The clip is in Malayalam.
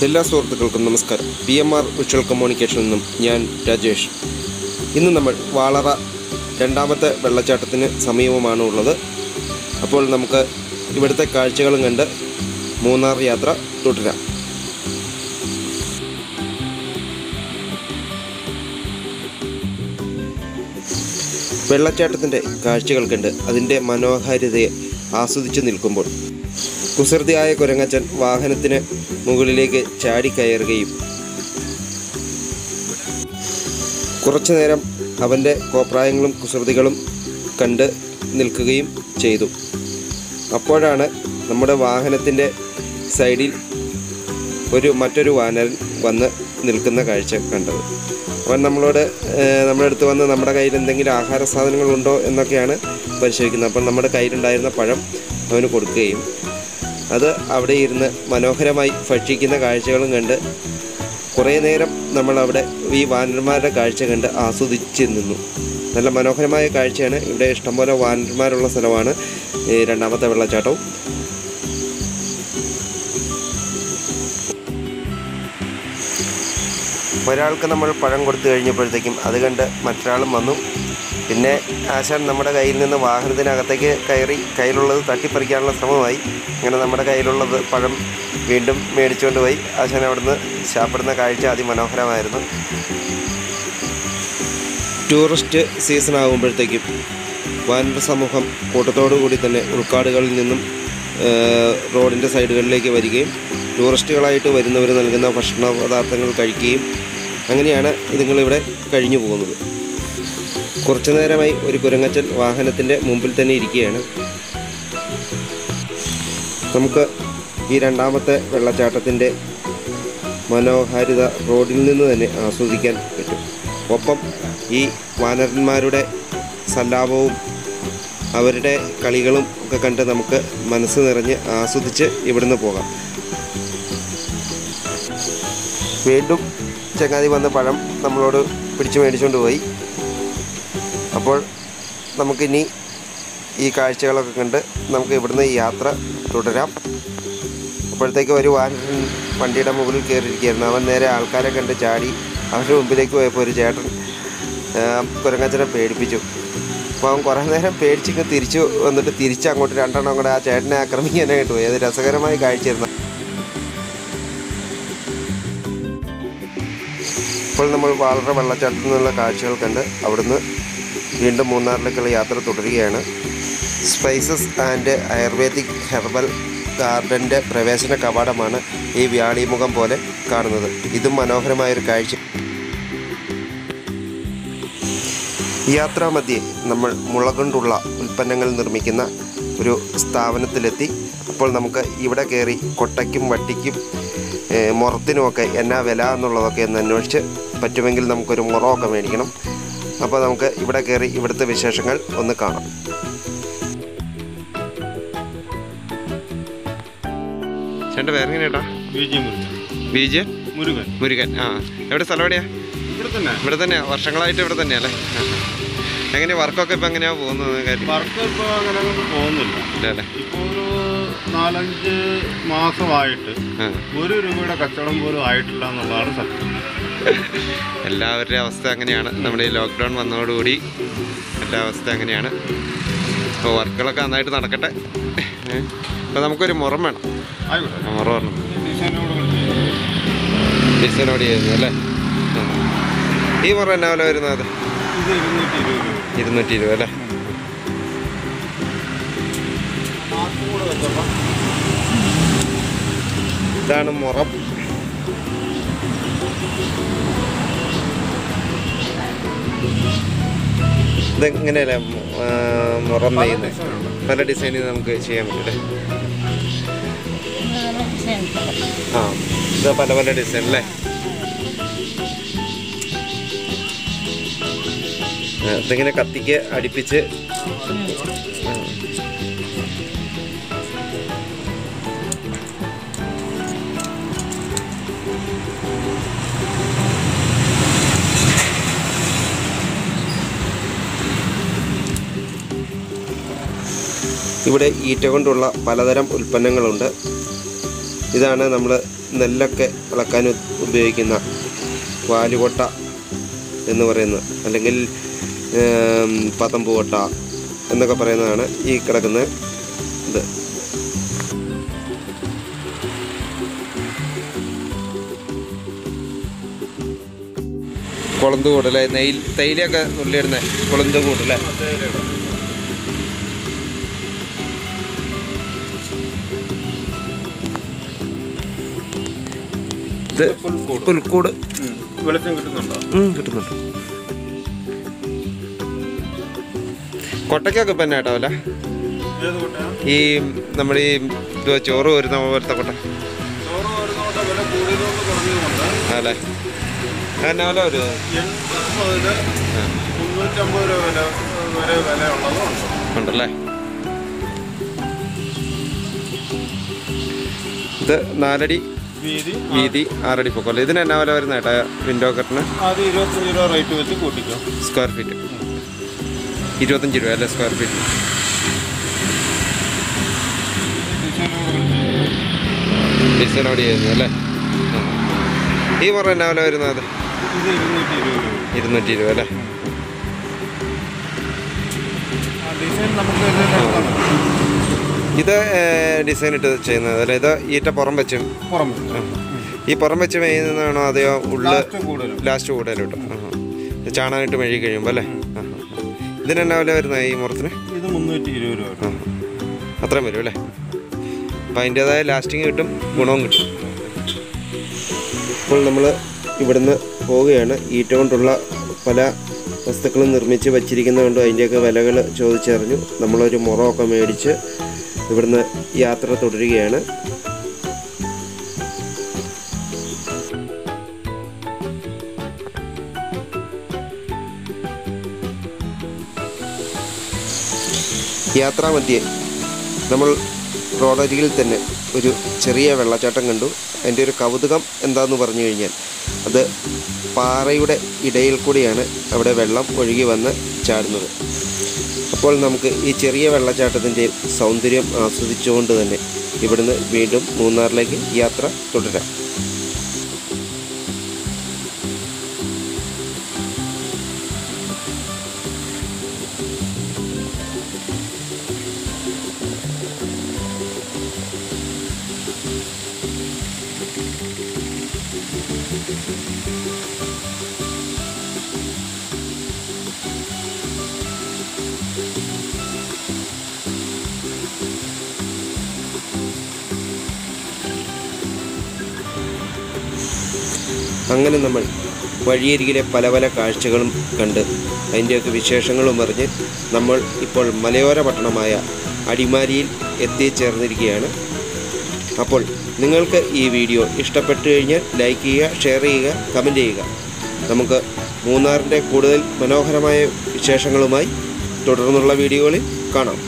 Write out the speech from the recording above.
എല്ലാ സുഹൃത്തുക്കൾക്കും നമസ്കാരം. PMR വിഷ്വൽ കമ്മ്യൂണിക്കേഷനിൽ നിന്നും ഞാൻ രാജേഷ്. ഇന്ന് നമ്മൾ വാളറ രണ്ടാമത്തെ വെള്ളച്ചാട്ടത്തിന് സമീപമാണ് ഉള്ളത്. അപ്പോൾ നമുക്ക് ഇവിടുത്തെ കാഴ്ചകളും കണ്ട് മൂന്നാർ യാത്ര തുടരാം. വെള്ളച്ചാട്ടത്തിൻ്റെ കാഴ്ചകൾ കണ്ട് അതിൻ്റെ മനോഹാരിതയെ ആസ്വദിച്ചു നിൽക്കുമ്പോൾ കുസൃതിയായ കുരങ്ങച്ചൻ വാഹനത്തിന് മുകളിലേക്ക് ചാടിക്കയറുകയും കുറച്ചു നേരം അവൻ്റെ കോപ്രായങ്ങളും കുസൃതികളും കണ്ട് നിൽക്കുകയും ചെയ്തു. അപ്പോഴാണ് നമ്മുടെ വാഹനത്തിൻ്റെ സൈഡിൽ മറ്റൊരു വാനരൻ വന്ന് നിൽക്കുന്ന കാഴ്ച കണ്ടത്. അവൻ നമ്മുടെ അടുത്ത് വന്ന് നമ്മുടെ കയ്യിൽ എന്തെങ്കിലും ആഹാര സാധനങ്ങളുണ്ടോ എന്നൊക്കെയാണ് പരിശോധിക്കുന്നത്. അപ്പം നമ്മുടെ കയ്യിലുണ്ടായിരുന്ന പഴം അവന് കൊടുക്കുകയും അത് അവിടെ ഇരുന്ന് മനോഹരമായി ഭക്ഷിക്കുന്ന കാഴ്ചകളും കണ്ട് കുറേ നേരം നമ്മളവിടെ ഈ വാനരന്മാരുടെ കാഴ്ച കണ്ട് ആസ്വദിച്ച് നിന്നു. നല്ല മനോഹരമായ കാഴ്ചയാണ്. ഇവിടെ ഇഷ്ടംപോലെ വാനരന്മാരുള്ള സ്ഥലമാണ് ഈ രണ്ടാമത്തെ വെള്ളച്ചാട്ടവും. ഒരാൾക്ക് നമ്മൾ പഴം കൊടുത്തു കഴിഞ്ഞപ്പോഴത്തേക്കും അത് കണ്ട് മറ്റൊരാളും വന്നു. പിന്നെ ആശാൻ നമ്മുടെ കയ്യിൽ നിന്ന് വാഹനത്തിനകത്തേക്ക് കയറി കയ്യിലുള്ളത് തട്ടിപ്പറിക്കാനുള്ള ശ്രമമായി. അങ്ങനെ നമ്മുടെ കയ്യിലുള്ളത് പഴം വീണ്ടും മേടിച്ചുകൊണ്ട് പോയി ആശാൻ അവിടുന്ന് ശാപ്പെടുന്ന കാഴ്ച അതിമനോഹരമായിരുന്നു. ടൂറിസ്റ്റ് സീസൺ ആകുമ്പോഴത്തേക്കും വാനര സമൂഹം കൂട്ടത്തോടു കൂടി തന്നെ ഉൾക്കാടുകളിൽ നിന്നും റോഡിൻ്റെ സൈഡുകളിലേക്ക് വരികയും ടൂറിസ്റ്റുകളായിട്ട് വരുന്നവർ നൽകുന്ന ഭക്ഷണ പദാർത്ഥങ്ങൾ കഴിക്കുകയും അങ്ങനെയാണ് ഇതുങ്ങളിവിടെ കഴിഞ്ഞു പോകുന്നത്. കുറച്ചു നേരമായി ഒരു കുരങ്ങച്ചൻ വാഹനത്തിൻ്റെ മുമ്പിൽ തന്നെ ഇരിക്കുകയാണ്. നമുക്ക് ഈ രണ്ടാമത്തെ വെള്ളച്ചാട്ടത്തിൻ്റെ മനോഹാരിത റോഡിൽ നിന്ന് തന്നെ ആസ്വദിക്കാൻ പറ്റും. ഒപ്പം ഈ വാനരന്മാരുടെ സല്ലാപവും അവരുടെ കളികളും ഒക്കെ കണ്ട് നമുക്ക് മനസ്സ് നിറഞ്ഞ് ആസ്വദിച്ച് ഇവിടുന്ന് പോകാം. വീണ്ടും ചങ്ങാതി വന്ന പഴം നമ്മളോട് പിടിച്ചു മേടിച്ചുകൊണ്ട് പോയി. അപ്പോൾ നമുക്കിനി ഈ കാഴ്ചകളൊക്കെ കണ്ട് നമുക്ക് ഇവിടുന്ന് ഈ യാത്ര തുടരാം. അപ്പോഴത്തേക്ക് ഒരു വാഹനം വണ്ടിയുടെ മുകളിൽ കയറിയിരിക്കുകയായിരുന്നു. അവൻ നേരെ ആൾക്കാരെ കണ്ട് ചാടി അവരുടെ മുമ്പിലേക്ക് പോയപ്പോൾ ഒരു ചേട്ടൻ കുരങ്ങച്ചനെ പേടിപ്പിച്ചു. അപ്പോൾ അവൻ കുറേ നേരം പേടിച്ചിങ്ങ് തിരിച്ചു വന്നിട്ട് തിരിച്ചങ്ങോട്ട് രണ്ടെണ്ണം കൂടെ ആ ചേട്ടനെ ആക്രമിക്കാനായിട്ട് പോയി. അത് രസകരമായ കാഴ്ചയായിരുന്നു. ഇപ്പോൾ നമ്മൾ വളരെ വെള്ളച്ചാട്ടത്തിൽ നിന്നുള്ള കാഴ്ചകൾ കണ്ട് അവിടുന്ന് വീണ്ടും മൂന്നാറിലേക്കുള്ള യാത്ര തുടരുകയാണ്. സ്പൈസസ് ആൻഡ് ആയുർവേദിക് ഹെർബൽ ഗാർഡൻ്റെ പ്രവേശന കവാടമാണ് ഈ വ്യാളിമുഖം പോലെ കാണുന്നത്. ഇതും മനോഹരമായൊരു കാഴ്ച. യാത്രാമധ്യേ നമ്മൾ മുള കൊണ്ടുള്ള ഉൽപ്പന്നങ്ങൾ നിർമ്മിക്കുന്ന ഒരു സ്ഥാപനത്തിലെത്തി. അപ്പോൾ നമുക്ക് ഇവിടെ കയറി കൊട്ടയ്ക്കും വട്ടിക്കും മുറത്തിനുമൊക്കെ എന്നാ വില എന്നുള്ളതൊക്കെ ഒന്ന് അന്വേഷിച്ച് പറ്റുമെങ്കിൽ നമുക്കൊരു മുറമൊക്കെ മേടിക്കണം. അപ്പോൾ നമുക്ക് ഇവിടെ കയറി ഇവിടുത്തെ വിശേഷങ്ങൾ ഒന്ന് കാണാം. ചേട്ടൻ്റെ പേരെങ്ങനെയാട്ടാ? വിജയൻ മുരുകൻ. ആ, എവിടെ സ്ഥലം എവിടെയാ? ഇവിടെ തന്നെ വർഷങ്ങളായിട്ട് ഇവിടെ തന്നെയല്ലേ? എങ്ങനെയാ വർക്കൊക്കെ ഇപ്പം എങ്ങനെയാ പോകുന്നത്? വർക്ക് ഇപ്പോൾ അങ്ങനെ പോകുന്നില്ല. ഇപ്പോൾ ഒരു 4-5 മാസമായിട്ട് 1 രൂപയുടെ കച്ചവടം പോലും ആയിട്ടില്ല എന്നുള്ളതാണ് സത്യം. എല്ലാവരുടെ അവസ്ഥ അങ്ങനെയാണ്. നമ്മുടെ ഈ ലോക്ക്ഡൗൺ വന്നതോടുകൂടി എല്ലാ അവസ്ഥ അങ്ങനെയാണ്. അപ്പോൾ വർക്കുകളൊക്കെ നന്നായിട്ട് നടക്കട്ടെ. അപ്പോൾ നമുക്കൊരു മുറം വേണം. മുറ പറഞ്ഞു ഡിസൈനോട് ചെയ്യുന്നത് അല്ലേ? ഈ മുറ എന്നാ വില വരുന്നത്? 220 അല്ലേ? ഇതാണ് മുറം. ഇതെങ്ങനെയല്ലേ മുറം നെയ്യുന്നത്? പല ഡിസൈനിൽ നമുക്ക് ചെയ്യാൻ പറ്റും. ആ, ഇത് പല ഡിസൈൻ അല്ലേ? ഇതിങ്ങനെ കത്തിക്ക് അടുപ്പിച്ച് ഇവിടെ ഈറ്റ കൊണ്ടുള്ള പലതരം ഉൽപ്പന്നങ്ങളുണ്ട്. ഇതാണ് നമ്മൾ നെല്ലൊക്കെ ഇളക്കാൻ ഉപയോഗിക്കുന്ന വാലുകൊട്ട എന്ന് പറയുന്നത്, അല്ലെങ്കിൽ പതമ്പുകൊട്ട എന്നൊക്കെ പറയുന്നതാണ് ഈ കിടക്കുന്ന ഇത്. കുളന്ത് കൂടല്ലേ, തേയിലയൊക്കെ നുള്ളിയിടുന്ന കുളന്ത് കൂടല്ലേ. ഇത് പുൽക്കൂട്. വെളിച്ചം കിട്ടുന്നുണ്ടോ? കിട്ടുന്നുണ്ട്. കൊട്ടയ്ക്കൊക്കെ ഇപ്പം എന്നാ കേട്ടോ അല്ല, ഈ നമ്മുടെ ഈ ചോറ് വരുന്ന പോലത്തെ കൊട്ട അല്ലേ, എന്നാ വില ഒരു 350 രൂപ വരെ വില ഉണ്ടല്ലേ. ഇത് 4 അടി വീതി 6 അടി പൊക്കമല്ലേ. ഇതിന് എന്നാ വില വരുന്ന ഏട്ടാ വിൻഡോ കർട്ടന്? അത് 25 രൂപ റേറ്റ് വെച്ച് കൂട്ടിക്കോ. സ്ക്വയർ ഫീറ്റ് 25 രൂപ അല്ലേ സ്ക്വയർ ഫീറ്റ്. ഡിസൈനോട് ചെയ്യുന്നു അല്ലേ. ഈ മുറ എന്നാ വില വരുന്നത്? 220 രൂപ അല്ലേ. ഇത് ഡിസൈൻ ഇട്ട് ചെയ്യുന്നത് അല്ലേ. ഇത് ഈറ്റ പുറം വെച്ചും ഈ പുറം വെച്ച് മെയ്യുന്നതാണോ അതെയോ ഉള്ളിൽ ലാസ്റ്റ് കൂടുതലും കിട്ടും? ചാണാനിട്ട് മെഴുകി കഴിയുമ്പോൾ അല്ലേ. ഇതിനെന്നാ വില വരുന്നത് ഈ മുറത്തിന്? ഇത് 320 രൂപ. അത്രയും വരും അല്ലേ. അപ്പം അതിൻ്റേതായ ലാസ്റ്റിങ് കിട്ടും, ഗുണവും കിട്ടും. അപ്പോൾ നമ്മൾ ഇവിടുന്ന് പോവുകയാണ്. ഈറ്റ കൊണ്ടുള്ള പല വസ്തുക്കളും നിർമ്മിച്ച് വച്ചിരിക്കുന്നതുകൊണ്ട് അതിൻ്റെയൊക്കെ വിലകൾ ചോദിച്ചറിഞ്ഞു. നമ്മളൊരു മുറമൊക്കെ മേടിച്ച് ഇവിടുന്ന് യാത്ര തുടരുകയാണ്. യാത്രാമധ്യേ നമ്മൾ റോഡരികിൽ തന്നെ ഒരു ചെറിയ വെള്ളച്ചാട്ടം കണ്ടു. അതിൻ്റെ ഒരു കൗതുകം എന്താണെന്ന് പറഞ്ഞു കഴിഞ്ഞാൽ, അത് പാറയുടെ ഇടയിൽ കൂടിയാണ് അവിടെ വെള്ളം ഒഴുകി വന്ന് ചാടുന്നത്. അപ്പോൾ നമുക്ക് ഈ ചെറിയ വെള്ളച്ചാട്ടത്തിൻ്റെ സൗന്ദര്യം ആസ്വദിച്ചുകൊണ്ട് തന്നെ ഇവിടുന്ന് വീണ്ടും മൂന്നാറിലേക്ക് യാത്ര തുടരാം. അങ്ങനെ നമ്മൾ വഴിയരികിലെ പല പല കാഴ്ചകളും കണ്ട് അതിൻ്റെയൊക്കെ വിശേഷങ്ങളും അറിഞ്ഞ് നമ്മൾ ഇപ്പോൾ മലയോര പട്ടണമായ അടിമാലിയിൽ എത്തിച്ചേർന്നിരിക്കുകയാണ്. അപ്പോൾ നിങ്ങൾക്ക് ഈ വീഡിയോ ഇഷ്ടപ്പെട്ടു കഴിഞ്ഞാൽ ലൈക്ക് ചെയ്യുക, ഷെയർ ചെയ്യുക, കമൻറ്റ് ചെയ്യുക. നമുക്ക് മൂന്നാറിൻ്റെ കൂടുതൽ മനോഹരമായ വിശേഷങ്ങളുമായി തുടർന്നുള്ള വീഡിയോകളിൽ കാണാം.